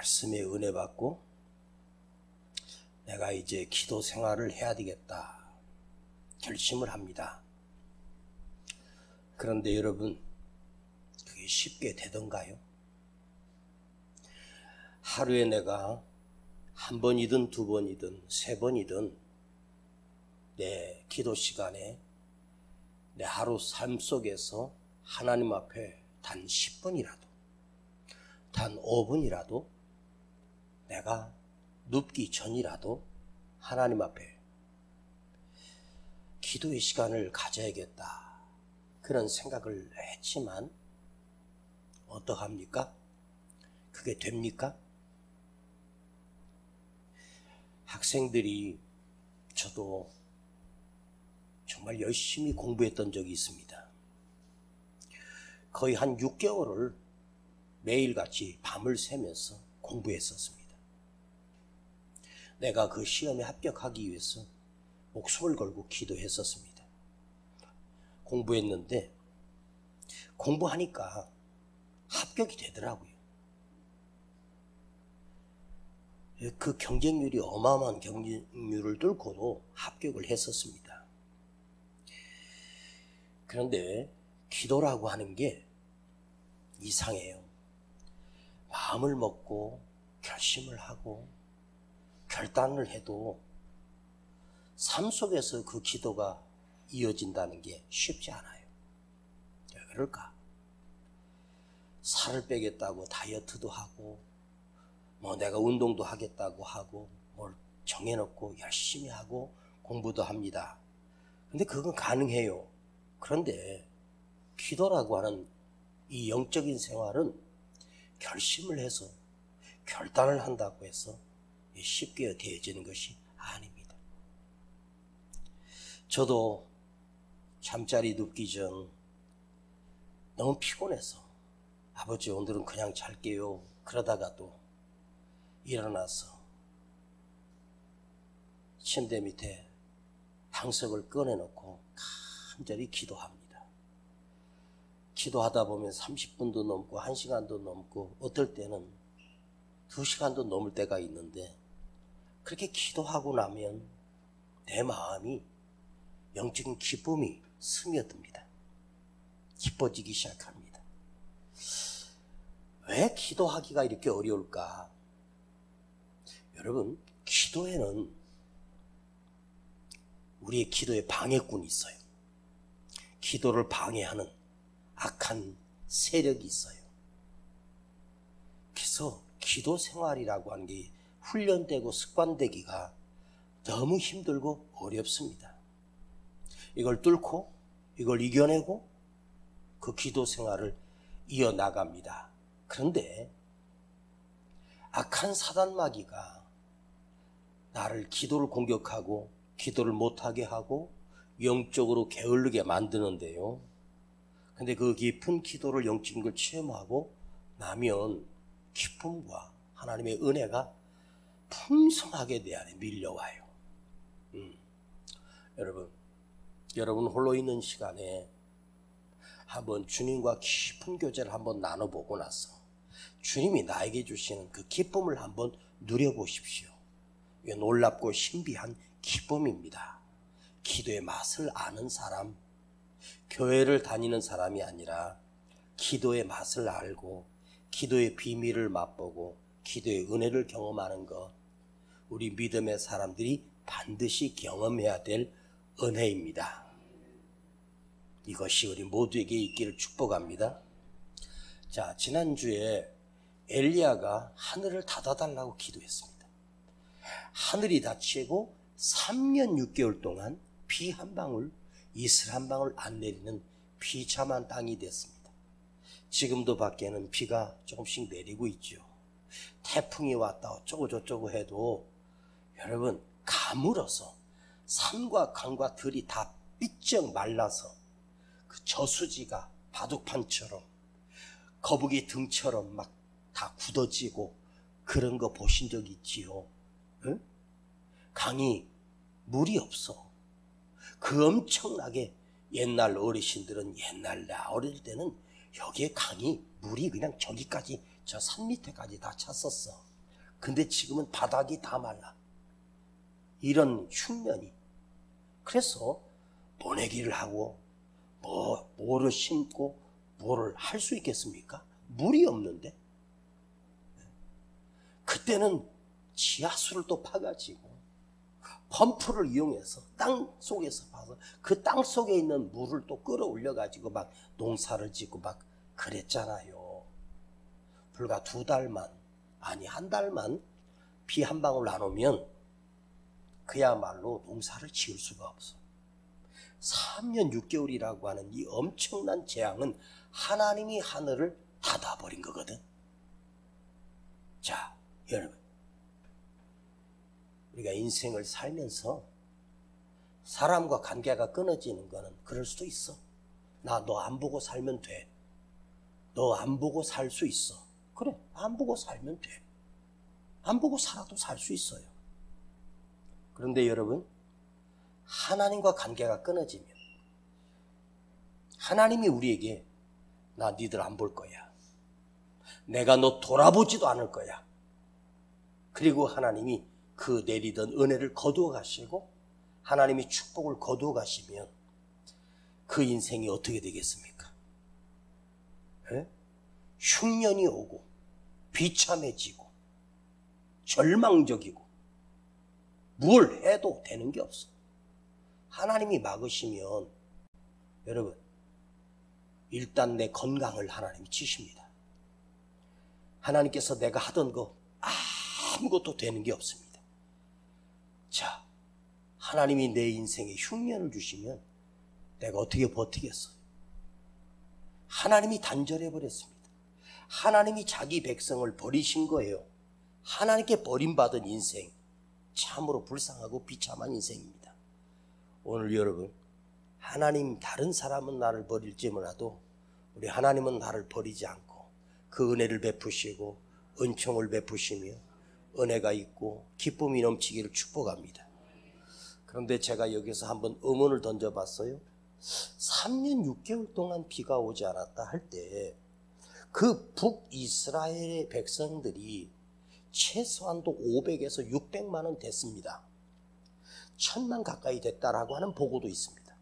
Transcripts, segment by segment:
말씀에 은혜 받고 내가 이제 기도 생활을 해야 되겠다 결심을 합니다. 그런데 여러분, 그게 쉽게 되던가요? 하루에 내가 한 번이든 두 번이든 세 번이든 내 기도 시간에 내 하루 삶 속에서 하나님 앞에 단 10분이라도 단 5분이라도 내가 눕기 전이라도 하나님 앞에 기도의 시간을 가져야겠다 그런 생각을 했지만 어떡합니까? 그게 됩니까? 학생들이 저도 정말 열심히 공부했던 적이 있습니다. 거의 한 6개월을 매일같이 밤을 새면서 공부했었습니다. 내가 그 시험에 합격하기 위해서 목숨을 걸고 기도했었습니다. 공부했는데 공부하니까 합격이 되더라고요. 그 경쟁률이 어마어마한 경쟁률을 뚫고도 합격을 했었습니다. 그런데 기도라고 하는 게 이상해요. 마음을 먹고 결심을 하고 결단을 해도 삶 속에서 그 기도가 이어진다는 게 쉽지 않아요. 왜 그럴까? 살을 빼겠다고 다이어트도 하고 내가 운동도 하겠다고 하고 뭘 정해놓고 열심히 하고 공부도 합니다. 근데 그건 가능해요. 그런데 기도라고 하는 이 영적인 생활은 결심을 해서 결단을 한다고 해서 쉽게 되어지는 것이 아닙니다. 저도 잠자리 눕기 전 너무 피곤해서 아버지 오늘은 그냥 잘게요 그러다가도 일어나서 침대 밑에 방석을 꺼내놓고 간절히 기도합니다. 기도하다 보면 30분도 넘고 1시간도 넘고 어떨 때는 2시간도 넘을 때가 있는데 그렇게 기도하고 나면 내 마음이 영적인 기쁨이 스며듭니다. 기뻐지기 시작합니다. 왜 기도하기가 이렇게 어려울까? 여러분, 기도에는 우리의 기도에 방해꾼이 있어요. 기도를 방해하는 악한 세력이 있어요. 그래서 기도 생활이라고 하는 게 훈련되고 습관되기가 너무 힘들고 어렵습니다. 이걸 뚫고 이걸 이겨내고 그 기도 생활을 이어나갑니다. 그런데 악한 사단마귀가 나를 기도를 공격하고 기도를 못하게 하고 영적으로 게을르게 만드는데요. 근데 그 깊은 기도를 영적인 걸 체험하고 나면 기쁨과 하나님의 은혜가 풍성하게 내 안에 밀려와요. 여러분 홀로 있는 시간에 한번 주님과 깊은 교제를 한번 나눠보고 나서 주님이 나에게 주시는 그 기쁨을 한번 누려보십시오. 이게 놀랍고 신비한 기쁨입니다. 기도의 맛을 아는 사람, 교회를 다니는 사람이 아니라 기도의 맛을 알고 기도의 비밀을 맛보고 기도의 은혜를 경험하는 것, 우리 믿음의 사람들이 반드시 경험해야 될 은혜입니다. 이것이 우리 모두에게 있기를 축복합니다. 자, 지난주에 엘리야가 하늘을 닫아달라고 기도했습니다. 하늘이 닫히고 3년 6개월 동안 비 한 방울, 이슬 한 방울 안 내리는 비참한 땅이 됐습니다. 지금도 밖에는 비가 조금씩 내리고 있죠. 태풍이 왔다 어쩌고 저쩌고 해도 여러분 가물어서 산과 강과 들이 다 삐쩍 말라서 그 저수지가 바둑판처럼 거북이 등처럼 막 다 굳어지고 그런 거 보신 적 있지요? 응? 강이 물이 없어. 그 엄청나게 옛날 어르신들은 옛날 나 어릴 때는 여기에 강이 물이 그냥 저기까지 저 산 밑에까지 다 찼었어. 근데 지금은 바닥이 다 말라. 이런 흉년이. 그래서 보내기를 하고 뭐를 심고 뭐를 할 수 있겠습니까? 물이 없는데. 그때는 지하수를 또 파가지고 펌프를 이용해서 땅 속에서 파서 그 땅 속에 있는 물을 또 끌어올려가지고 막 농사를 짓고 막 그랬잖아요. 불과 2달만, 아니 1달만 비 한 방울 안 오면 그야말로 농사를 지을 수가 없어. 3년 6개월이라고 하는 이 엄청난 재앙은 하나님이 하늘을 닫아버린 거거든. 자, 여러분, 우리가 인생을 살면서 사람과 관계가 끊어지는 거는 그럴 수도 있어. 나 너 안 보고 살면 돼. 너 안 보고 살 수 있어. 그래, 안 보고 살면 돼. 안 보고 살아도 살 수 있어요. 그런데 여러분, 하나님과 관계가 끊어지면 하나님이 우리에게 나 니들 안 볼 거야. 내가 너 돌아보지도 않을 거야. 그리고 하나님이 그 내리던 은혜를 거두어 가시고 하나님이 축복을 거두어 가시면 그 인생이 어떻게 되겠습니까? 에? 흉년이 오고 비참해지고 절망적이고 뭘 해도 되는 게 없어. 하나님이 막으시면 여러분, 일단 내 건강을 하나님이 치십니다. 하나님께서 내가 하던 거 아무것도 되는 게 없습니다. 자, 하나님이 내 인생에 흉년을 주시면 내가 어떻게 버티겠어요? 하나님이 단절해 버렸습니다. 하나님이 자기 백성을 버리신 거예요. 하나님께 버림받은 인생, 참으로 불쌍하고 비참한 인생입니다. 오늘 여러분, 하나님, 다른 사람은 나를 버릴지 몰라도 우리 하나님은 나를 버리지 않고 그 은혜를 베푸시고 은총을 베푸시며 은혜가 있고 기쁨이 넘치기를 축복합니다. 그런데 제가 여기서 한번 의문을 던져봤어요. 3년 6개월 동안 비가 오지 않았다 할 때 그 북이스라엘의 백성들이 최소한도 500에서 600만 원 됐습니다. 1000만 가까이 됐다라고 하는 보고도 있습니다.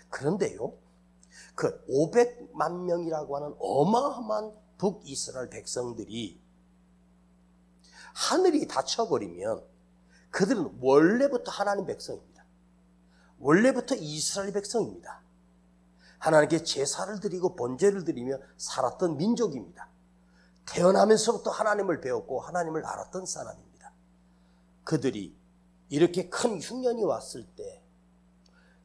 그런데요, 그 500만 명이라고 하는 어마어마한 북이스라엘 백성들이 하늘이 닫혀버리면 그들은 원래부터 하나님 백성입니다. 원래부터 이스라엘 백성입니다. 하나님께 제사를 드리고 번제를 드리며 살았던 민족입니다. 태어나면서부터 하나님을 배웠고 하나님을 알았던 사람입니다. 그들이 이렇게 큰 흉년이 왔을 때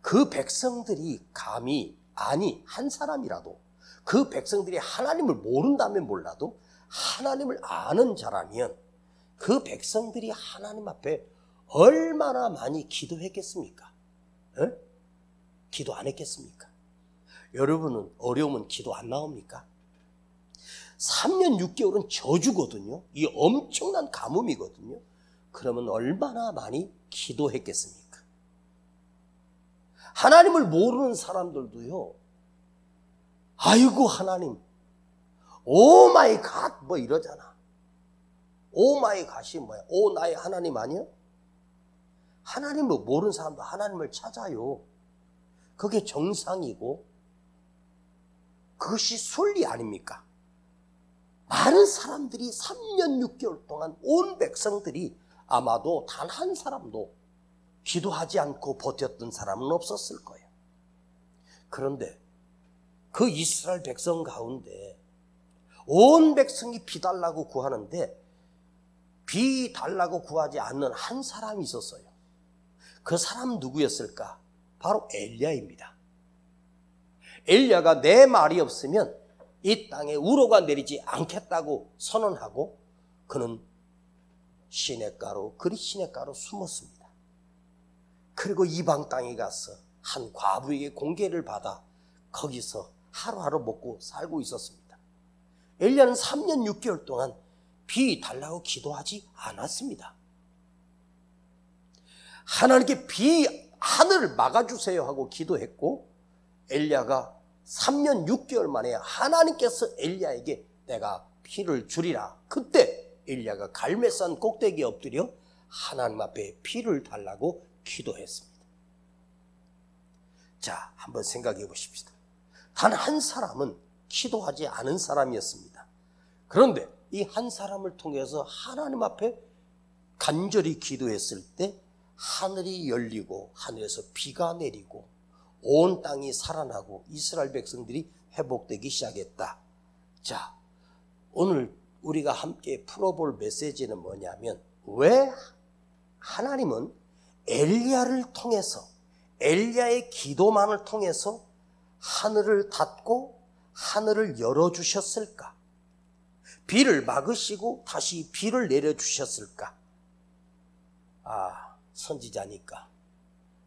그 백성들이 감히, 아니 한 사람이라도 그 백성들이 하나님을 모른다면 몰라도 하나님을 아는 자라면 그 백성들이 하나님 앞에 얼마나 많이 기도했겠습니까? 에? 기도 안 했겠습니까? 여러분은 어려우면 기도 안 나옵니까? 3년 6개월은 저주거든요. 이 엄청난 가뭄이거든요. 그러면 얼마나 많이 기도했겠습니까? 하나님을 모르는 사람들도요, 아이고 하나님, 오 마이 갓 뭐 이러잖아. 오 마이 갓이 뭐야? 오 나의 하나님 아니야? 하나님을 모르는 사람도 하나님을 찾아요. 그게 정상이고 그것이 순리 아닙니까? 많은 사람들이 3년 6개월 동안 온 백성들이 아마도 단 한 사람도 기도하지 않고 버텼던 사람은 없었을 거예요. 그런데 그 이스라엘 백성 가운데 온 백성이 비 달라고 구하는데 비 달라고 구하지 않는 한 사람이 있었어요. 그 사람 누구였을까? 바로 엘리야입니다. 엘리야가 내 말이 없으면 이 땅에 우로가 내리지 않겠다고 선언하고 그는 시냇가로, 그리 시냇가로 숨었습니다. 그리고 이방 땅에 가서 한 과부에게 공개를 받아 거기서 하루하루 먹고 살고 있었습니다. 엘리야는 3년 6개월 동안 비 달라고 기도하지 않았습니다. 하나님께 비 하늘을 막아주세요 하고 기도했고, 엘리야가 3년 6개월 만에 하나님께서 엘리야에게 내가 비를 주리라, 그때 엘리야가 갈멜산 꼭대기에 엎드려 하나님 앞에 피를 달라고 기도했습니다. 자, 한번 생각해 보십시다. 단 한 사람은 기도하지 않은 사람이었습니다. 그런데 이 한 사람을 통해서 하나님 앞에 간절히 기도했을 때 하늘이 열리고 하늘에서 비가 내리고 온 땅이 살아나고 이스라엘 백성들이 회복되기 시작했다. 자, 오늘 우리가 함께 풀어볼 메시지는 뭐냐면, 왜 하나님은 엘리야를 통해서, 엘리야의 기도만을 통해서 하늘을 닫고 하늘을 열어주셨을까? 비를 막으시고 다시 비를 내려주셨을까? 선지자니까,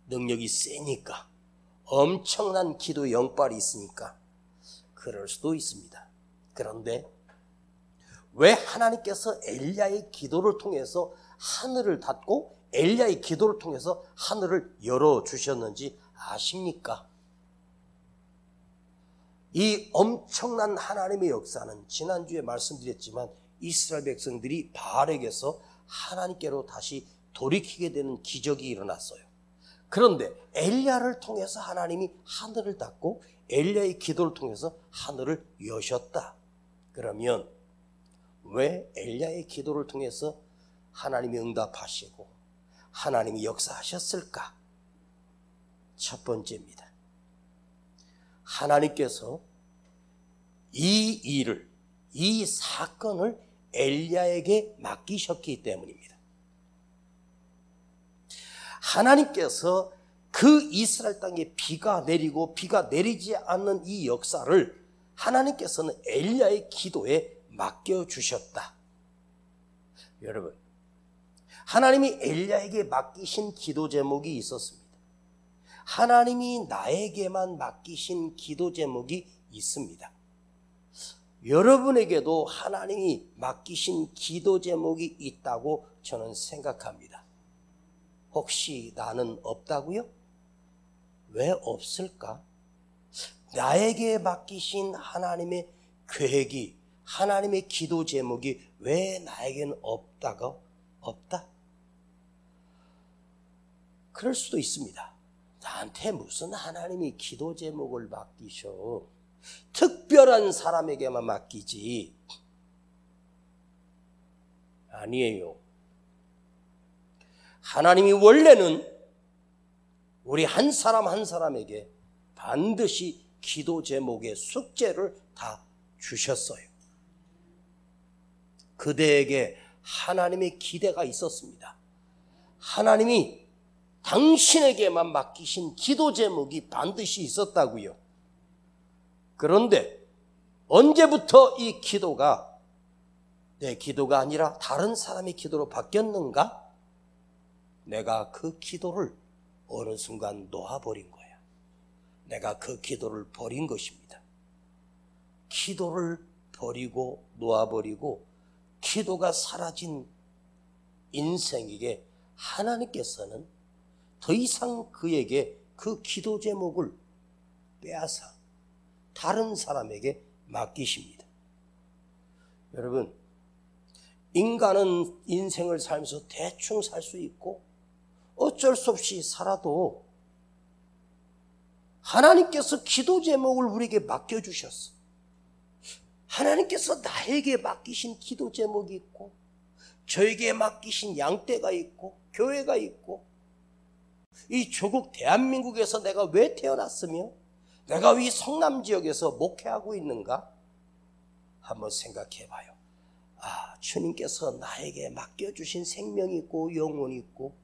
능력이 세니까, 엄청난 기도 영빨이 있으니까 그럴 수도 있습니다. 그런데 왜 하나님께서 엘리야의 기도를 통해서 하늘을 닫고 엘리야의 기도를 통해서 하늘을 열어주셨는지 아십니까? 이 엄청난 하나님의 역사는 지난주에 말씀드렸지만 이스라엘 백성들이 바알에게서 하나님께로 다시 돌이키게 되는 기적이 일어났어요. 그런데 엘리야를 통해서 하나님이 하늘을 닫고 엘리야의 기도를 통해서 하늘을 여셨다. 그러면 왜 엘리야의 기도를 통해서 하나님이 응답하시고 하나님이 역사하셨을까? 첫 번째입니다. 하나님께서 이 일을, 이 사건을 엘리야에게 맡기셨기 때문입니다. 하나님께서 그 이스라엘 땅에 비가 내리고 비가 내리지 않는 이 역사를 하나님께서는 엘리야의 기도에 맡겨주셨다. 여러분, 하나님이 엘리야에게 맡기신 기도 제목이 있었습니다. 하나님이 나에게만 맡기신 기도 제목이 있습니다. 여러분에게도 하나님이 맡기신 기도 제목이 있다고 저는 생각합니다. 혹시 나는 없다고요? 왜 없을까? 나에게 맡기신 하나님의 계획이, 하나님의 기도 제목이 왜 나에게는 없다? 그럴 수도 있습니다. 나한테 무슨 하나님이 기도 제목을 맡기셔? 특별한 사람에게만 맡기지. 아니에요. 하나님이 원래는 우리 한 사람 한 사람에게 반드시 기도 제목의 숙제를 다 주셨어요. 그대에게 하나님의 기대가 있었습니다. 하나님이 당신에게만 맡기신 기도 제목이 반드시 있었다고요. 그런데 언제부터 이 기도가 내 기도가 아니라 다른 사람의 기도로 바뀌었는가? 내가 그 기도를 어느 순간 놓아버린 거야. 내가 그 기도를 버린 것입니다. 기도를 버리고 놓아버리고 기도가 사라진 인생에게 하나님께서는 더 이상 그에게 그 기도 제목을 빼앗아 다른 사람에게 맡기십니다. 여러분, 인간은 인생을 살면서 대충 살 수 있고 어쩔 수 없이 살아도 하나님께서 기도 제목을 우리에게 맡겨주셨어. 하나님께서 나에게 맡기신 기도 제목이 있고 저에게 맡기신 양떼가 있고 교회가 있고 이 조국 대한민국에서 내가 왜 태어났으며 내가 이 성남 지역에서 목회하고 있는가? 한번 생각해 봐요. 주님께서 나에게 맡겨주신 생명이 있고 영혼이 있고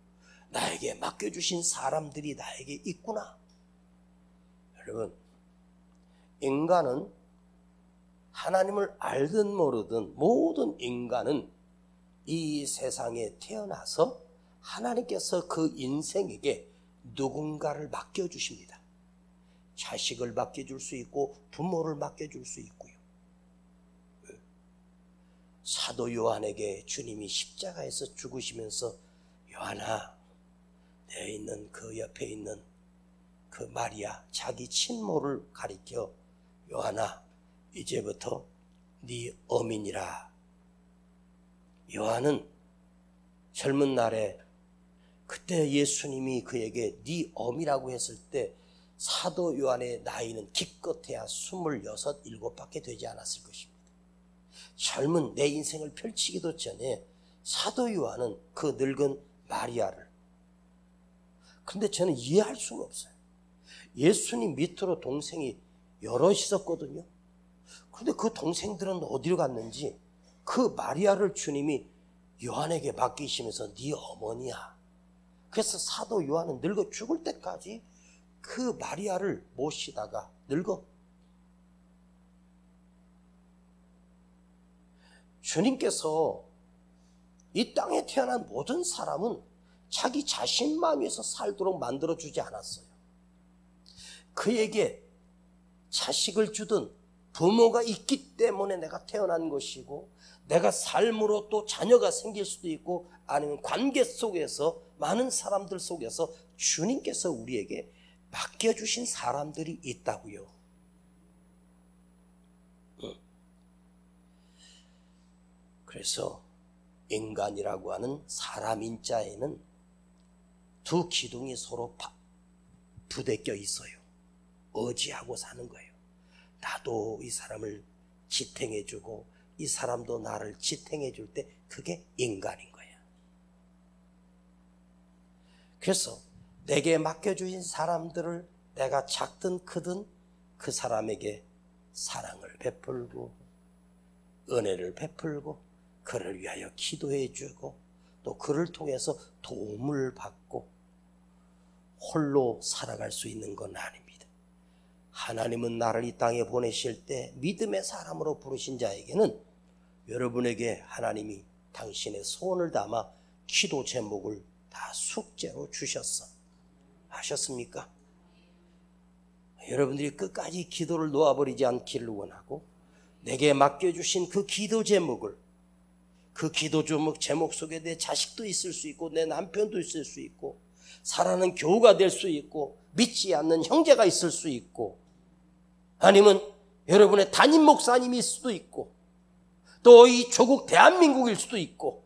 나에게 맡겨주신 사람들이 나에게 있구나. 여러분, 인간은 하나님을 알든 모르든 모든 인간은 이 세상에 태어나서 하나님께서 그 인생에게 누군가를 맡겨주십니다. 자식을 맡겨줄 수 있고 부모를 맡겨줄 수 있고요. 사도 요한에게 주님이 십자가에서 죽으시면서 요한아, 내 있는 그 옆에 있는 그 마리아, 자기 친모를 가리켜 요한아, 이제부터 네 어민이라. 요한은 젊은 날에 그때 예수님이 그에게 네 어미라고 했을 때 사도 요한의 나이는 기껏해야 26, 7밖에 되지 않았을 것입니다. 젊은 내 인생을 펼치기도 전에 사도 요한은 그 늙은 마리아를, 근데 저는 이해할 수가 없어요. 예수님 밑으로 동생이 여럿 있었거든요. 그런데 그 동생들은 어디로 갔는지 그 마리아를 주님이 요한에게 맡기시면서 네 어머니야. 그래서 사도 요한은 늙어 죽을 때까지 그 마리아를 모시다가 늙어. 주님께서 이 땅에 태어난 모든 사람은 자기 자신만 위해서 살도록 만들어주지 않았어요. 그에게 자식을 주든 부모가 있기 때문에 내가 태어난 것이고, 내가 삶으로 또 자녀가 생길 수도 있고, 아니면 관계 속에서 많은 사람들 속에서 주님께서 우리에게 맡겨주신 사람들이 있다고요. 그래서 인간이라고 하는 사람 인자에는 두 기둥이 서로 부대껴 있어요. 의지하고 사는 거예요. 나도 이 사람을 지탱해주고 이 사람도 나를 지탱해줄 때 그게 인간인 거예요. 그래서 내게 맡겨주신 사람들을 내가 작든 크든 그 사람에게 사랑을 베풀고 은혜를 베풀고 그를 위하여 기도해주고 또 그를 통해서 도움을 받고 홀로 살아갈 수 있는 건 아닙니다. 하나님은 나를 이 땅에 보내실 때 믿음의 사람으로 부르신 자에게는 여러분에게 하나님이 당신의 소원을 담아 기도 제목을 다 숙제로 주셨어. 아셨습니까? 여러분들이 끝까지 기도를 놓아버리지 않기를 원하고, 내게 맡겨주신 그 기도 제목을, 그 기도 제목 속에 내 자식도 있을 수 있고 내 남편도 있을 수 있고 사랑하는 교우가 될 수 있고 믿지 않는 형제가 있을 수 있고, 아니면 여러분의 담임 목사님일 수도 있고 또 이 조국 대한민국일 수도 있고,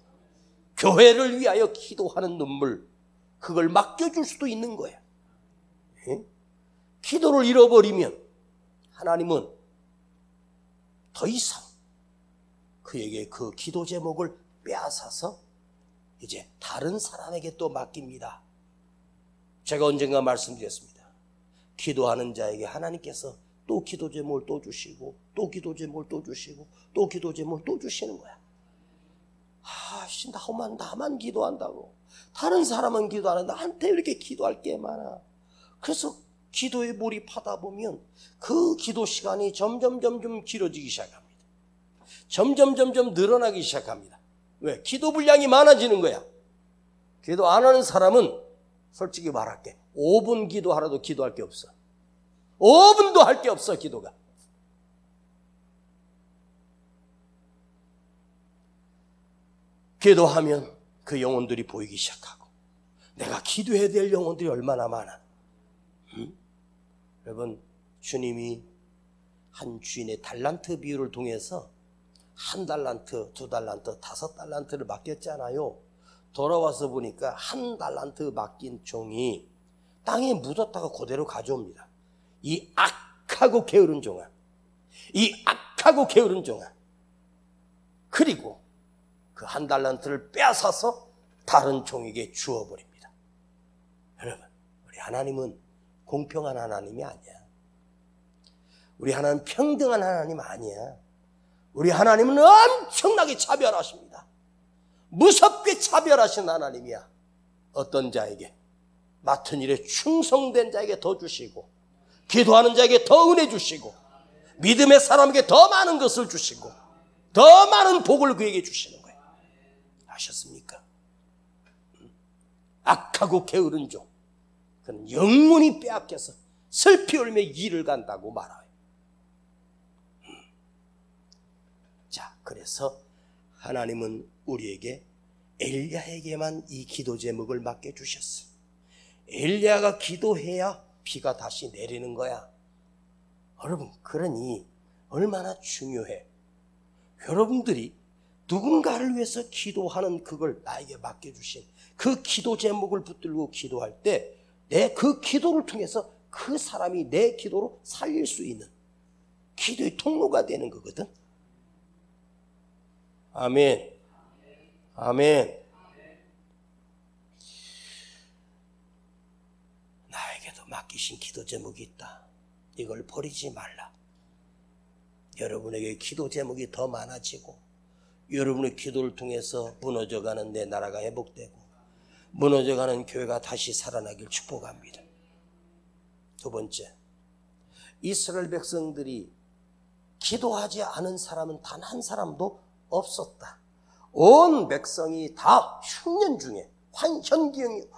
교회를 위하여 기도하는 눈물, 그걸 맡겨줄 수도 있는 거예요. 예? 기도를 잃어버리면 하나님은 더 이상 그에게 그 기도 제목을 빼앗아서 이제 다른 사람에게 또 맡깁니다. 제가 언젠가 말씀드렸습니다. 기도하는 자에게 하나님께서 또 기도 제목을 또 주시고 또 기도 제목을 또 주시고 또 기도 제목을 또 주시는 거야. 나만 기도한다고, 다른 사람은 기도 안 하는데 나한테 이렇게 기도할 게 많아. 그래서 기도에 몰입하다 보면 그 기도 시간이 점점 길어지기 시작합니다. 점점 늘어나기 시작합니다. 왜? 기도 분량이 많아지는 거야. 기도 안 하는 사람은 솔직히 말할게, 5분 기도하라도 기도할 게 없어. 5분도 할 게 없어. 기도가. 기도하면 그 영혼들이 보이기 시작하고, 내가 기도해야 될 영혼들이 얼마나 많아. 여러분, 주님이 한 주인의 달란트 비유를 통해서 1달란트, 2달란트, 5달란트를 맡겼잖아요. 돌아와서 보니까 1달란트 맡긴 종이 땅에 묻었다가 그대로 가져옵니다. 이 악하고 게으른 종아, 이 악하고 게으른 종아. 그리고 그 1달란트를 빼앗아서 다른 종에게 주어버립니다. 여러분, 우리 하나님은 공평한 하나님이 아니야. 우리 하나님은 평등한 하나님 아니야. 우리 하나님은 엄청나게 차별하십니다. 무섭게 차별하신 하나님이야. 어떤 자에게, 맡은 일에 충성된 자에게 더 주시고, 기도하는 자에게 더 은혜 주시고, 믿음의 사람에게 더 많은 것을 주시고, 더 많은 복을 그에게 주시는 거예요. 아셨습니까? 악하고 게으른 종, 그는 영원히 빼앗겨서 슬피 울며 이를 간다고 말해요. 자, 그래서 하나님은 우리에게 엘리야에게만 이 기도 제목을 맡겨주셨어요. 엘리야가 기도해야 비가 다시 내리는 거야. 여러분, 그러니 얼마나 중요해. 여러분들이 누군가를 위해서 기도하는 그걸 나에게 맡겨주신 그 기도 제목을 붙들고 기도할 때 내 그 기도를 통해서 그 사람이 내 기도로 살릴 수 있는 기도의 통로가 되는 거거든. 아멘. 아멘. 나에게도 맡기신 기도 제목이 있다. 이걸 버리지 말라. 여러분에게 기도 제목이 더 많아지고 여러분의 기도를 통해서 무너져가는 내 나라가 회복되고 무너져가는 교회가 다시 살아나길 축복합니다. 두 번째, 이스라엘 백성들이 기도하지 않은 사람은 단 한 사람도 없었다. 온 백성이 다 흉년 중에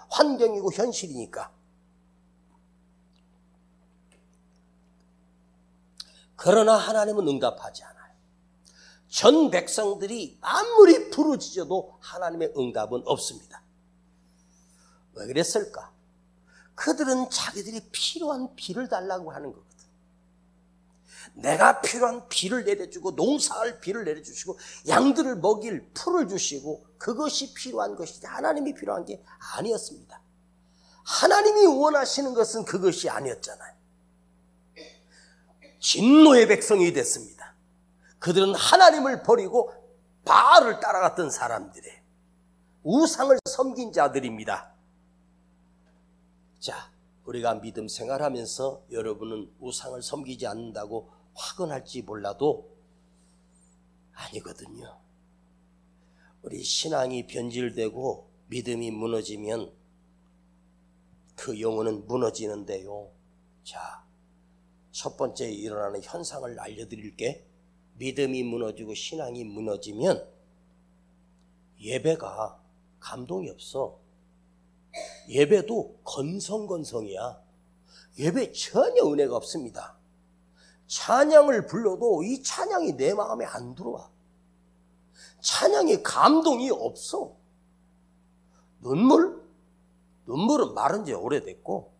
환경이고 현실이니까. 그러나 하나님은 응답하지 않아요. 전 백성들이 아무리 부르짖어도 하나님의 응답은 없습니다. 왜 그랬을까? 그들은 자기들이 필요한 비를 달라고 하는 거거든. 내가 필요한 비를 내려주고 농사할 비를 내려주시고 양들을 먹일 풀을 주시고 그것이 필요한 것이지 하나님이 필요한 게 아니었습니다. 하나님이 원하시는 것은 그것이 아니었잖아요. 진노의 백성이 됐습니다. 그들은 하나님을 버리고 바알을 따라갔던 사람들이에요. 우상을 섬긴 자들입니다. 자, 우리가 믿음 생활하면서 여러분은 우상을 섬기지 않는다고 화근할지 몰라도 아니거든요. 우리 신앙이 변질되고 믿음이 무너지면 그 영혼은 무너지는데요. 자, 첫 번째 일어나는 현상을 알려드릴게. 믿음이 무너지고 신앙이 무너지면 예배가 감동이 없어. 예배도 건성건성이야. 예배 전혀 은혜가 없습니다. 찬양을 불러도 이 찬양이 내 마음에 안 들어와. 찬양에 감동이 없어. 눈물은 마른 지 오래됐고,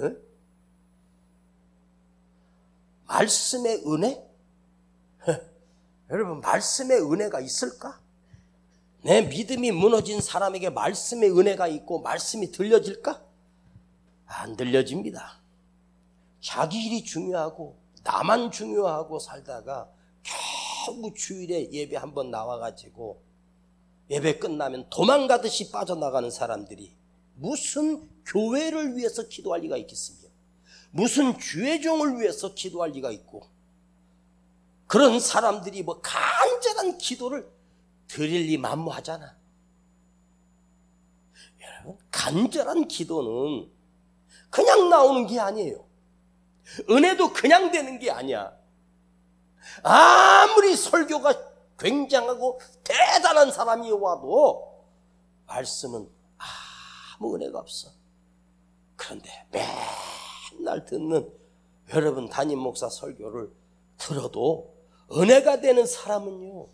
에? 말씀의 은혜? 여러분, 말씀의 은혜가 있을까? 내 믿음이 무너진 사람에게 말씀의 은혜가 있고 말씀이 들려질까? 안 들려집니다. 자기 일이 중요하고 나만 중요하고 살다가 겨우 주일에 예배 한번 나와가지고 예배 끝나면 도망가듯이 빠져나가는 사람들이 무슨 교회를 위해서 기도할 리가 있겠습니까? 무슨 주의 종을 위해서 기도할 리가 있고, 그런 사람들이 뭐 간절한 기도를 드릴 리 만무하잖아. 여러분, 간절한 기도는 그냥 나오는 게 아니에요. 은혜도 그냥 되는 게 아니야. 아무리 설교가 굉장하고 대단한 사람이 와도 말씀은 아무 은혜가 없어. 그런데 맨날 듣는 여러분 담임 목사 설교를 들어도 은혜가 되는 사람은요,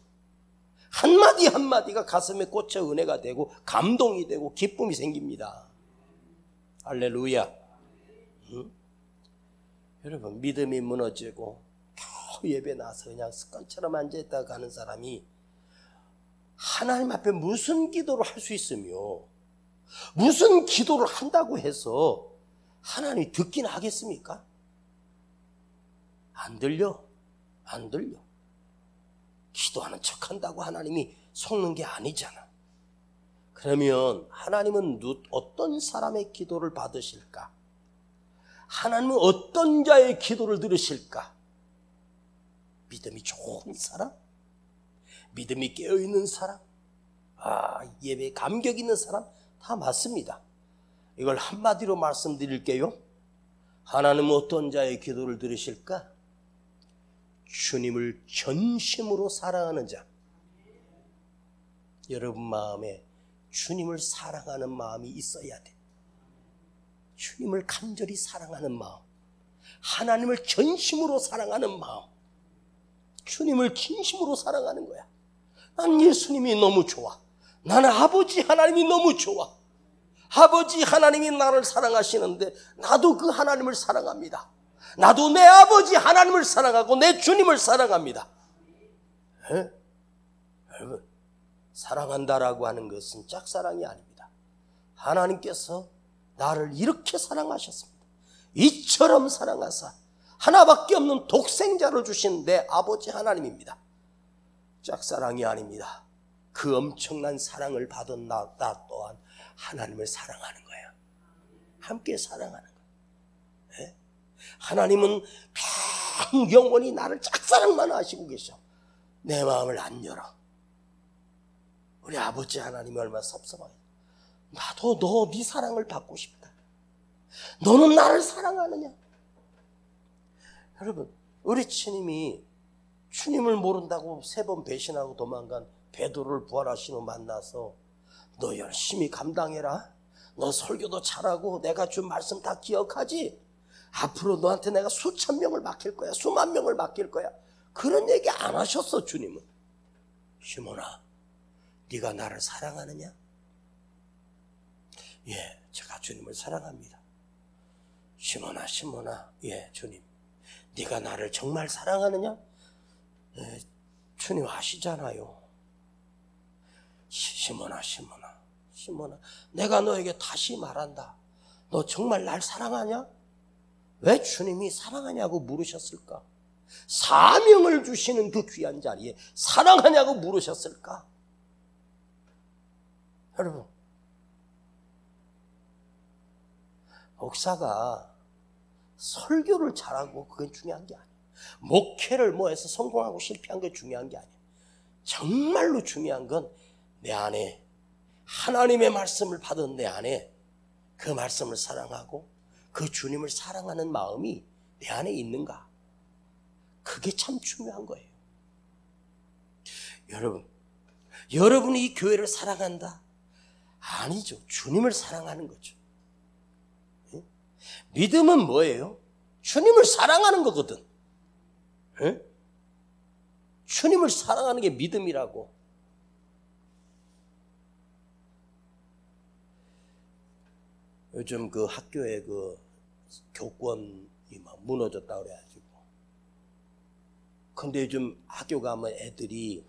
한마디 한마디가 가슴에 꽂혀 은혜가 되고 감동이 되고 기쁨이 생깁니다. 할렐루야. 여러분, 믿음이 무너지고 겨우 예배 나서 그냥 습관처럼 앉아있다가 가는 사람이 하나님 앞에 무슨 기도를 할 수 있으며 무슨 기도를 한다고 해서 하나님이 듣긴 하겠습니까? 안 들려. 기도하는 척한다고 하나님이 속는 게 아니잖아. 그러면 하나님은 어떤 사람의 기도를 받으실까? 하나님은 어떤 자의 기도를 들으실까? 믿음이 좋은 사람? 믿음이 깨어있는 사람? 예배에 감격 있는 사람? 다 맞습니다. 이걸 한마디로 말씀드릴게요. 하나님은 어떤 자의 기도를 들으실까? 주님을 전심으로 사랑하는 자. 여러분 마음에 주님을 사랑하는 마음이 있어야 돼. 주님을 간절히 사랑하는 마음, 하나님을 전심으로 사랑하는 마음, 주님을 진심으로 사랑하는 거야. 난 예수님이 너무 좋아. 나는 아버지 하나님이 너무 좋아. 아버지 하나님이 나를 사랑하시는데 나도 그 하나님을 사랑합니다. 나도 내 아버지 하나님을 사랑하고 내 주님을 사랑합니다. 여러분, 사랑한다라고 하는 것은 짝사랑이 아닙니다. 하나님께서 나를 이렇게 사랑하셨습니다. 이처럼 사랑하사 하나밖에 없는 독생자를 주신 내 아버지 하나님입니다. 짝사랑이 아닙니다. 그 엄청난 사랑을 받은 나 또한 하나님을 사랑하는 거예요. 함께 사랑하는 거예요. 네? 하나님은 영원히 나를 짝사랑만 하시고 계셔. 내 마음을 안 열어. 우리 아버지 하나님이 얼마나 섭섭하게. 나도 네 사랑을 받고 싶다. 너는 나를 사랑하느냐? 여러분, 우리 주님이 주님을 모른다고 3번 배신하고 도망간 베드로를 부활하신 후 만나서 너 열심히 감당해라. 너 설교도 잘하고 내가 준 말씀 다 기억하지? 앞으로 너한테 내가 수천 명을 맡길 거야. 수만 명을 맡길 거야. 그런 얘기 안 하셨어, 주님은. 시몬아, 네가 나를 사랑하느냐? 예, 제가 주님을 사랑합니다. 시몬아, 예, 주님. 네가 나를 정말 사랑하느냐? 예, 주님 아시잖아요. 시몬아, 내가 너에게 다시 말한다. 너 정말 날 사랑하냐? 왜 주님이 사랑하냐고 물으셨을까? 사명을 주시는 그 귀한 자리에 사랑하냐고 물으셨을까? 여러분, 목사가 설교를 잘하고 그건 중요한 게 아니에요. 목회를 해서 성공하고 실패한 게 중요한 게 아니에요. 정말로 중요한 건 내 안에 하나님의 말씀을 받은 내 안에 그 말씀을 사랑하고 그 주님을 사랑하는 마음이 내 안에 있는가? 그게 참 중요한 거예요. 여러분이 이 교회를 사랑한다? 아니죠. 주님을 사랑하는 거죠. 믿음은 뭐예요? 주님을 사랑하는 거거든. 주님을 사랑하는 게 믿음이라고. 요즘 그 학교에 그 교권이 막 무너졌다 그래가지고. 근데 요즘 학교 가면 애들이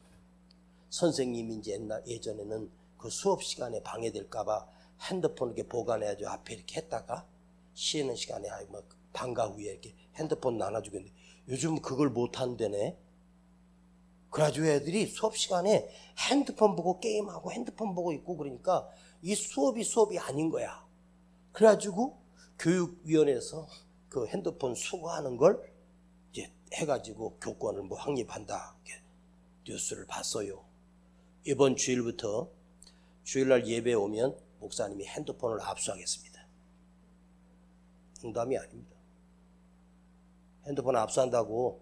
선생님이 이제 예전에는 그 수업 시간에 방해될까봐 핸드폰 이렇게 보관해가지고 앞에 이렇게 했다가 쉬는 시간에 막 방과 후에 이렇게 핸드폰 나눠주고 있는데 요즘 그걸 못 한대네. 그래가지고 애들이 수업 시간에 핸드폰 보고 게임하고 핸드폰 보고 있고 그러니까 이 수업이 아닌 거야. 그래가지고 교육위원회에서 그 핸드폰 수거하는 걸 이제 해가지고 교권을 확립한다. 이렇게 뉴스를 봤어요. 이번 주일부터 주일날 예배 오면 목사님이 핸드폰을 압수하겠습니다. 농담이 아닙니다. 핸드폰 압수한다고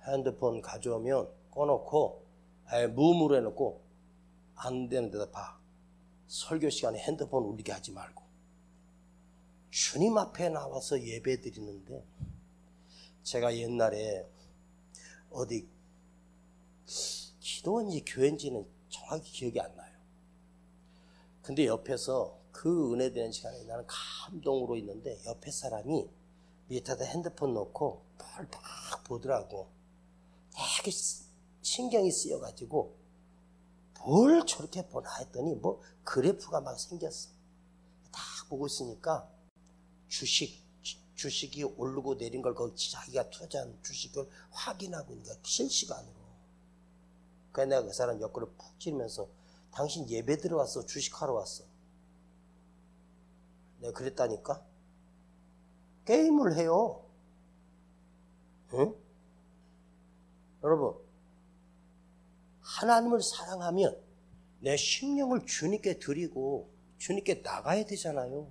핸드폰 가져오면 꺼놓고 아예 무음으로 해놓고 안 되는 데다 봐. 설교 시간에 핸드폰 울리게 하지 말고. 주님 앞에 나와서 예배 드리는데 제가 옛날에 어디 기도원지 교회인지는 정확히 기억이 안 나요. 근데 옆에서 그 은혜 되는 시간에 나는 감동으로 있는데 옆에 사람이 밑에다 핸드폰 놓고 뭘 막 보더라고. 되게 신경이 쓰여가지고 뭘 저렇게 보나 했더니 뭐 그래프가 막 생겼어. 딱 보고 있으니까 주식이 오르고 내린 걸 거기 자기가 투자한 주식을 확인하고 있는 거야. 실시간으로. 그래서 내가 그 사람 옆구리 푹 찌르면서 당신 예배 들어왔어? 주식하러 왔어? 내가 그랬다니까? 게임을 해요. 응? 여러분, 하나님을 사랑하면 내 심령을 주님께 드리고 주님께 나가야 되잖아요.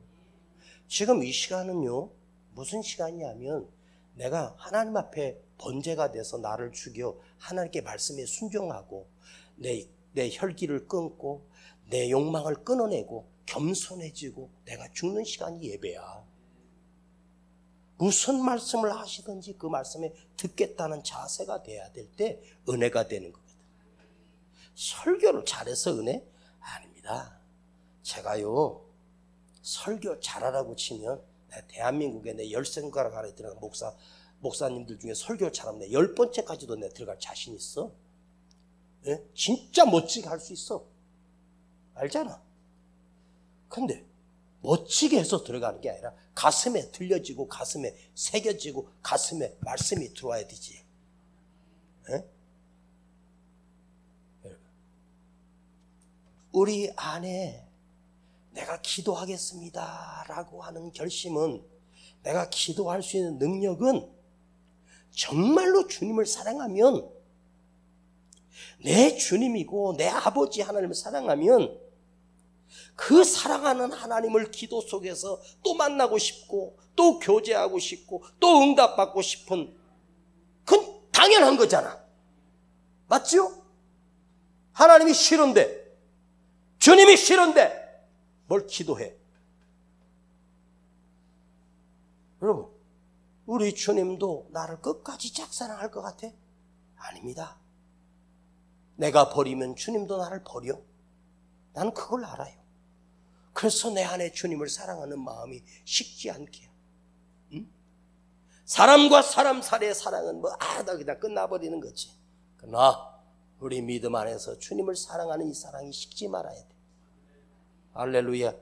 지금 이 시간은요, 무슨 시간이냐면 내가 하나님 앞에 번제가 돼서 나를 죽여 하나님께 말씀에 순종하고 내 혈기를 끊고 내 욕망을 끊어내고 겸손해지고 내가 죽는 시간이 예배야. 무슨 말씀을 하시든지 그 말씀에 듣겠다는 자세가 돼야 될 때 은혜가 되는 거거든. 설교를 잘해서 은혜? 아닙니다. 제가요 설교 잘하라고 치면 대한민국에 내 10손가락 안에 들어간 목사님들 중에 설교 잘하면 내 10번째까지도 내 들어갈 자신 있어. 예? 진짜 멋지게 할 수 있어. 알잖아. 근데 멋지게 해서 들어가는 게 아니라 가슴에 들려지고 가슴에 새겨지고 가슴에 말씀이 들어와야 되지. 예? 우리 안에 내가 기도하겠습니다 라고 하는 결심은, 내가 기도할 수 있는 능력은 정말로 주님을 사랑하면, 내 주님이고 내 아버지 하나님을 사랑하면 그 사랑하는 하나님을 기도 속에서 또 만나고 싶고 또 교제하고 싶고 또 응답받고 싶은, 그건 당연한 거잖아. 맞죠? 하나님이 싫은데, 주님이 싫은데 뭘 기도해? 여러분, 우리 주님도 나를 끝까지 짝사랑할 것 같아? 아닙니다. 내가 버리면 주님도 나를 버려. 나는 그걸 알아요. 그래서 내 안에 주님을 사랑하는 마음이 식지 않게. 응? 사람과 사람 사이의 사랑은 다 그냥 끝나버리는 거지. 그러나 우리 믿음 안에서 주님을 사랑하는 이 사랑이 식지 말아야 돼. 할렐루야.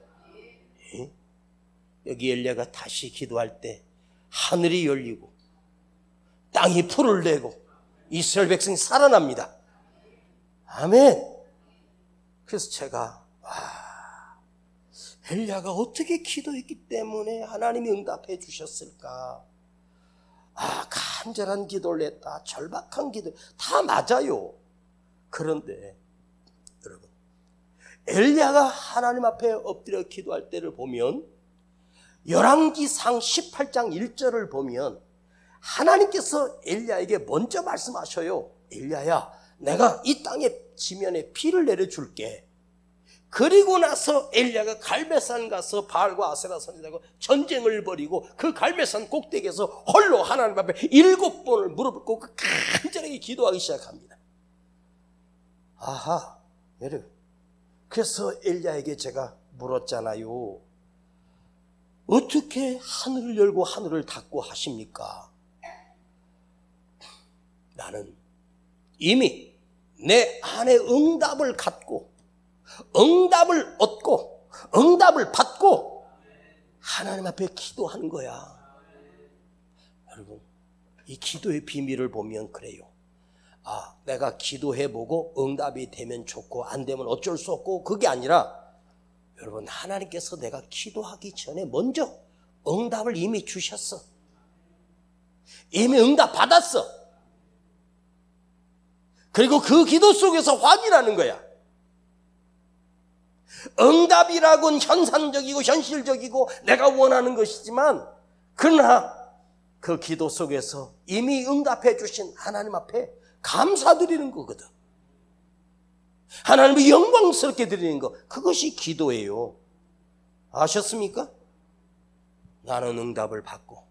여기 엘리야가 다시 기도할 때 하늘이 열리고 땅이 풀을 내고 이스라엘 백성이 살아납니다. 아멘. 그래서 제가 엘리야가 어떻게 기도했기 때문에 하나님이 응답해 주셨을까? 간절한 기도를 했다, 절박한 기도, 다 맞아요. 그런데 여러분, 엘리야가 하나님 앞에 엎드려 기도할 때를 보면, 열왕기상 18장 1절을 보면 하나님께서 엘리야에게 먼저 말씀하셔요. 엘리야야, 내가 이 땅의 지면에 비를 내려줄게. 그리고 나서 엘리야가 갈멜산 가서 바알과 아세라 선지자하고 전쟁을 벌이고 그 갈멜산 꼭대기에서 홀로 하나님 앞에 7번을 무릎을 꿇고 간절하게 기도하기 시작합니다. 아하, 여러분, 그래서 엘리야에게 제가 물었잖아요. 어떻게 하늘을 열고 하늘을 닫고 하십니까? 나는 이미 내 안에 응답을 갖고 응답을 얻고 응답을 받고 하나님 앞에 기도하는 거야. 여러분, 이 기도의 비밀을 보면 그래요. 내가 기도해보고 응답이 되면 좋고 안 되면 어쩔 수 없고, 그게 아니라 여러분, 하나님께서 내가 기도하기 전에 먼저 응답을 이미 주셨어. 이미 응답 받았어. 그리고 그 기도 속에서 확인하는 거야. 응답이라고는 현상적이고 현실적이고 내가 원하는 것이지만, 그러나 그 기도 속에서 이미 응답해 주신 하나님 앞에 감사드리는 거거든. 하나님을 영광스럽게 드리는 것, 그것이 기도예요. 아셨습니까? 나는 응답을 받고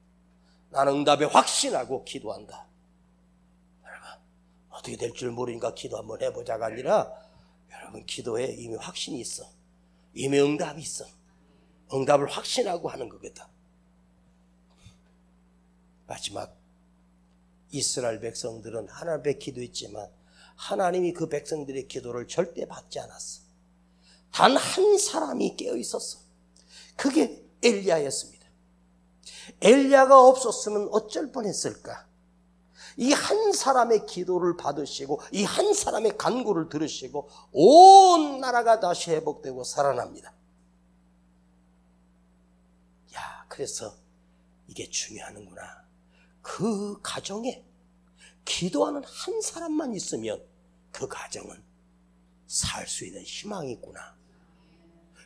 나는 응답에 확신하고 기도한다. 여러분, 어떻게 될 줄 모르니까 기도 한번 해보자가 아니라, 여러분, 기도에 이미 확신이 있어. 이미 응답이 있어. 응답을 확신하고 하는 거거든. 마지막, 이스라엘 백성들은 하나님 앞에 기도했지만 하나님이 그 백성들의 기도를 절대 받지 않았어. 단 한 사람이 깨어 있었어. 그게 엘리야였습니다. 엘리야가 없었으면 어쩔 뻔했을까? 이 한 사람의 기도를 받으시고 이 한 사람의 간구를 들으시고 온 나라가 다시 회복되고 살아납니다. 그래서 이게 중요하는구나. 그 가정에 기도하는 한 사람만 있으면 그 가정은 살 수 있는 희망이 있구나.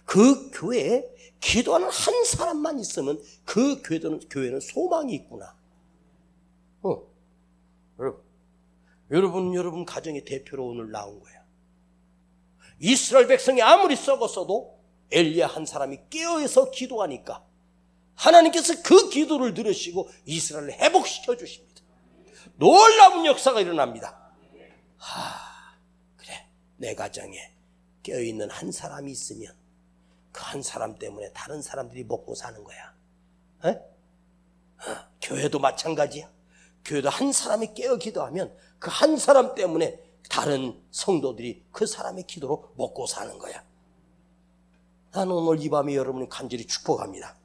그 교회에 기도하는 한 사람만 있으면 그 교회는 소망이 있구나. 여러분 가정의 대표로 오늘 나온 거야. 이스라엘 백성이 아무리 썩었어도 엘리야 한 사람이 깨어서 기도하니까 하나님께서 그 기도를 들으시고 이스라엘을 회복시켜 주십니다. 놀라운 역사가 일어납니다. 그래, 내 가정에 깨어있는 한 사람이 있으면 그 한 사람 때문에 다른 사람들이 먹고 사는 거야. 에? 교회도 마찬가지야. 교회도 한 사람이 깨어 기도하면 그 한 사람 때문에 다른 성도들이 그 사람의 기도로 먹고 사는 거야. 나는 오늘 이 밤에 여러분을 간절히 축복합니다.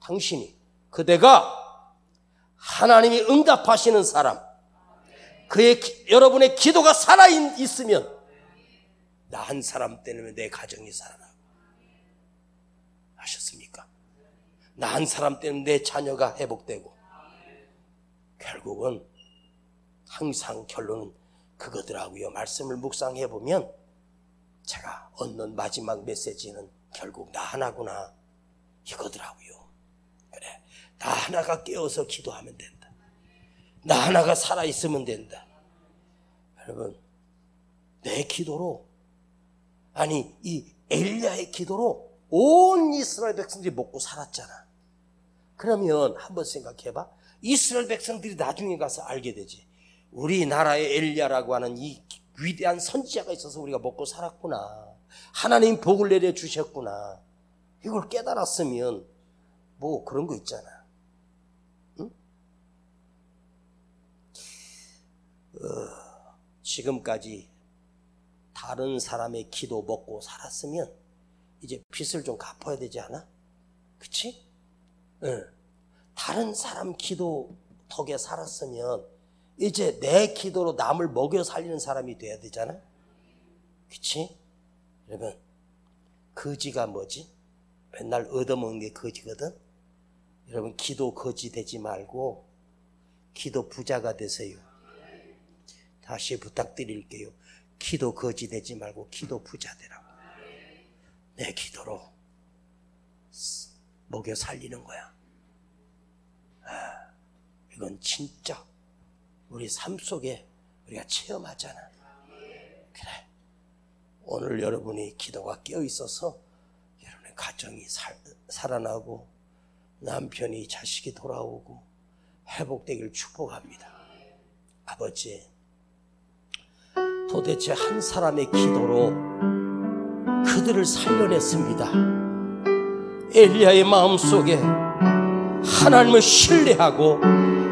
당신이, 그대가 하나님이 응답하시는 사람, 여러분의 기도가 살아있으면 나 한 사람 때문에 내 가정이 살아나고, 아셨습니까? 나 한 사람 때문에 내 자녀가 회복되고, 결국은 항상 결론은 그거더라고요. 말씀을 묵상해보면 제가 얻는 마지막 메시지는 결국 나 하나구나, 이거더라고요. 그래, 나 하나가 깨어서 기도하면 된다. 나 하나가 살아있으면 된다. 여러분, 내 기도로, 아니 이 엘리야의 기도로 온 이스라엘 백성들이 먹고 살았잖아. 그러면 한번 생각해봐. 이스라엘 백성들이 나중에 가서 알게 되지. 우리나라에 엘리야라고 하는 이 위대한 선지자가 있어서 우리가 먹고 살았구나. 하나님 복을 내려주셨구나. 이걸 깨달았으면 뭐 그런 거 있잖아. 응? 지금까지 다른 사람의 기도 먹고 살았으면 이제 빚을 좀 갚아야 되지 않아? 그치? 응. 다른 사람 기도 덕에 살았으면 이제 내 기도로 남을 먹여 살리는 사람이 돼야 되잖아? 그치? 여러분, 거지가 뭐지? 맨날 얻어먹는 게 거지거든? 여러분, 기도 거지 되지 말고 기도 부자가 되세요. 다시 부탁드릴게요. 기도 거지 되지 말고 기도 부자 되라고. 내 기도로 먹여 살리는 거야. 이건 진짜 우리 삶 속에 우리가 체험하잖아. 그래, 오늘 여러분이 기도가 깨어 있어서 여러분의 가정이 살아나고 남편이, 자식이 돌아오고 회복되길 축복합니다. 아버지, 도대체 한 사람의 기도로 그들을 살려냈습니다. 엘리야의 마음속에 하나님을 신뢰하고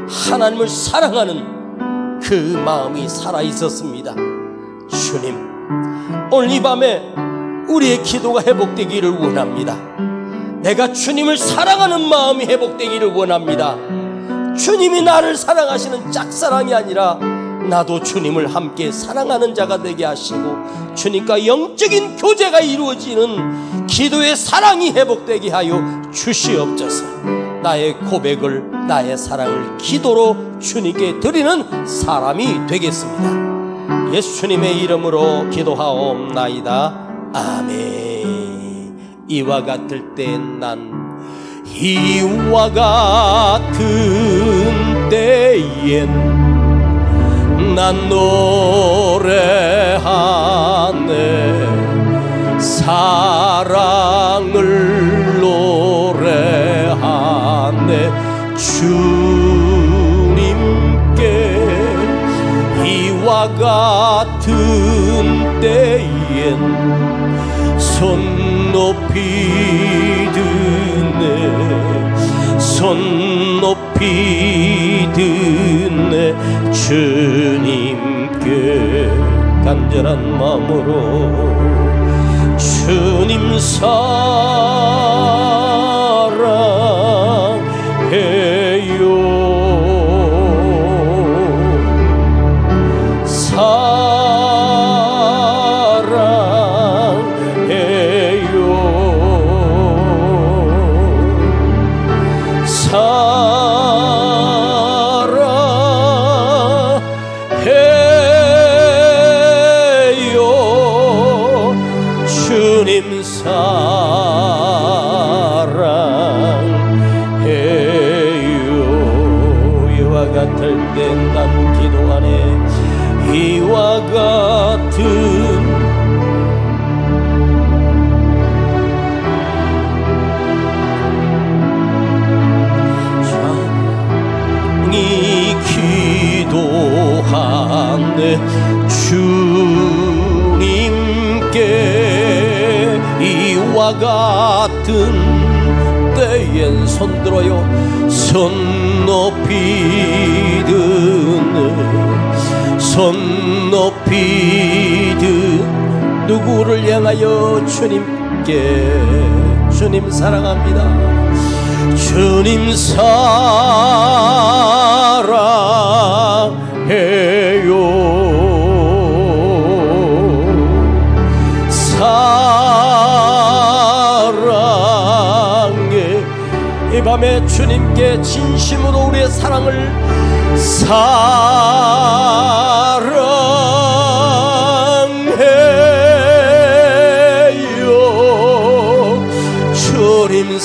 하나님을 사랑하는 그 마음이 살아있었습니다. 주님, 오늘 이 밤에 우리의 기도가 회복되기를 원합니다. 내가 주님을 사랑하는 마음이 회복되기를 원합니다. 주님이 나를 사랑하시는 짝사랑이 아니라 나도 주님을 함께 사랑하는 자가 되게 하시고 주님과 영적인 교제가 이루어지는 기도의 사랑이 회복되게 하여 주시옵소서. 나의 고백을, 나의 사랑을 기도로 주님께 드리는 사람이 되겠습니다. 예수님의 이름으로 기도하옵나이다. 아멘. 이와 같을 때 이와 같은 때엔 난 노래하네. 사랑을 노래하네. 주님께 이와 같은 때엔 손 높이 드네. 손 높이 드네. 주님께 간절한 마음으로 주님 사랑해요. 난 기도하네. 이와 같은 장이 기도하네. 주님께 이와 같은 왼손 들어요. 손 높이 드네. 손 높이 든 누구를 향하여? 주님께. 주님 사랑합니다. 주님 사랑해요. 사랑해. 이 밤에 주님께 진심으로 우리의 사랑을 사랑해요. 주님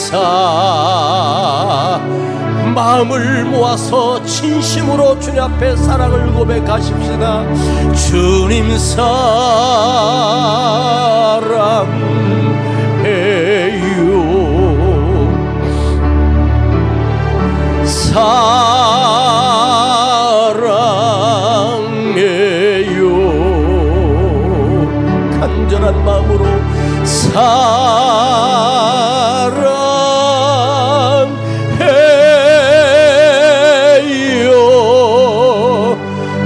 마음을 모아서 진심으로 주님 앞에 사랑을 고백하십시다. 주님 사랑해요. 사랑해요. 간절한 마음으로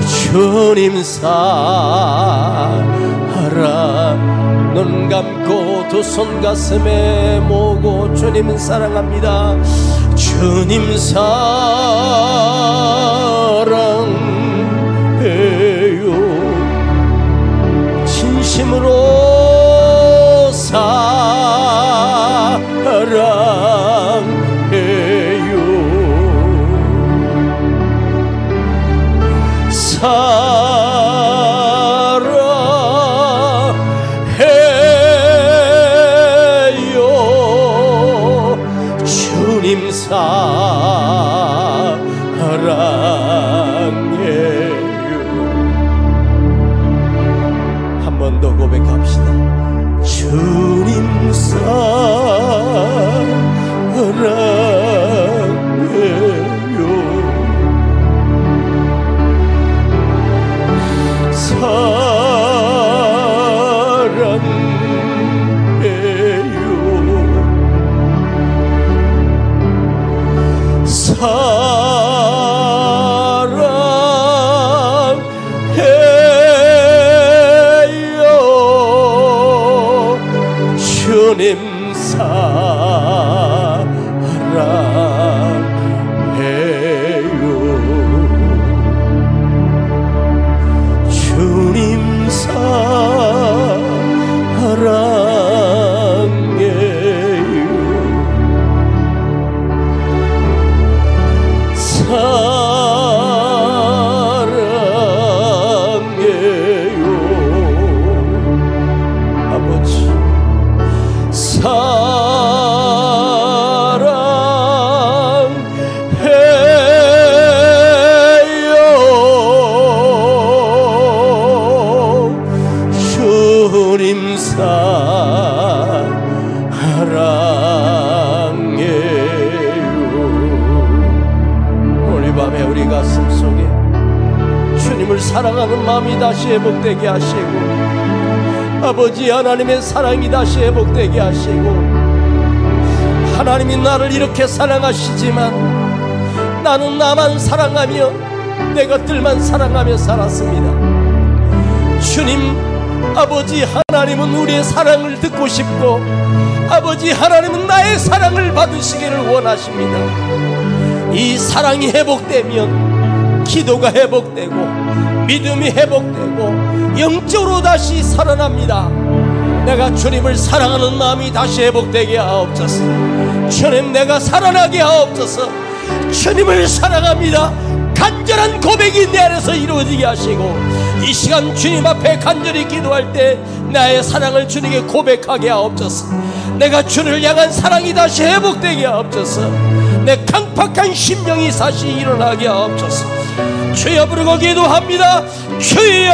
주님 사랑. 눈 감고 두 손 가슴에 모으고 주님 사랑합니다. 주님 사랑해요. 진심으로 사랑해요. 사랑해요. 주님 사랑해요. 한 번 더 고백합시다. 주님 사랑해요. 사랑해요. 사랑해요. 주님 사랑해요. 주님 사랑해요. 사랑해요. 아버지 사랑해요. 주님 사랑해요. 오늘 밤에 우리 가슴 속에 주님을 사랑하는 마음이 다시 회복되게 하시고, 아버지 하나님의 사랑이 다시 회복되게 하시고, 하나님이 나를 이렇게 사랑하시지만 나는 나만 사랑하며 내 것들만 사랑하며 살았습니다. 주님 아버지 하나님은 우리의 사랑을 듣고 싶고, 아버지 하나님은 나의 사랑을 받으시기를 원하십니다. 이 사랑이 회복되면 기도가 회복되고 믿음이 회복되고 영적으로 다시 살아납니다. 내가 주님을 사랑하는 마음이 다시 회복되게 하옵소서. 주님 내가 살아나게 하옵소서. 주님을 사랑합니다. 간절한 고백이 내 안에서 이루어지게 하시고, 이 시간 주님 앞에 간절히 기도할 때 나의 사랑을 주님께 고백하게 하옵소서. 내가 주를 향한 사랑이 다시 회복되게 하옵소서. 내 강팍한 심령이 다시 일어나게 하옵소서. 주여 부르고 기도합니다. 주여.